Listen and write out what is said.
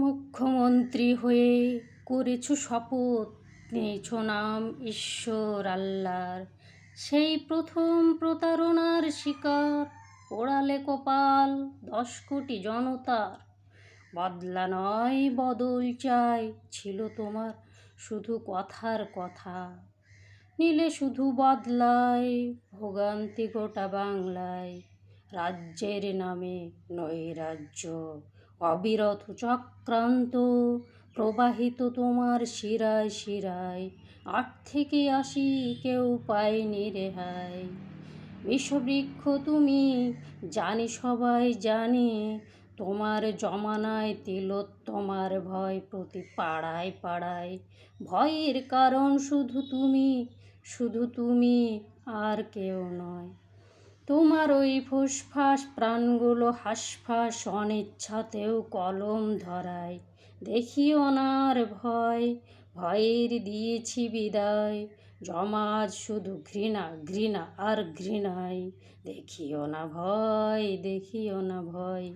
মুখ্যমন্ত্রী হয়ে করেছো শপথ, নিয়েছো নাম ঈশ্বর আল্লাহর। সেই প্রথম প্রতারণার শিকার, পোড়ালে কপাল 10 কোটি জনতার। বদলা নয় বদল চাই ছিল তোমার শুধু কথার কথা। নিলে শুধু বদলায় ভোগান্তি গোটা বাংলায়। রাজ্যের নামে নৈরাজ্য, অবিরত চক্রান্ত প্রবাহিত তোমার শিরায় শিরায়। 8 থেকে 80 কেউ পায়নি রেহাই। বিষবৃক্ষ তুমি, জানি সবাই জানে, তোমার জমানায় তিলোত্তমার ভয় প্রতি পাড়ায় পাড়ায়। ভয়ের কারণ শুধু তুমি আর কেউ নয়। তোমার ওই ফুসফাস প্রাণগুলো হাঁসফাঁস অনিচ্ছাতেও কলম ধরায়। দেখিও না আর ভয়, ভয়ের দিয়েছি বিদায়। জমাজ শুধু ঘৃণা ঘৃণা আর ঘৃণায়। দেখিও না ভয়, দেখিও না ভয়।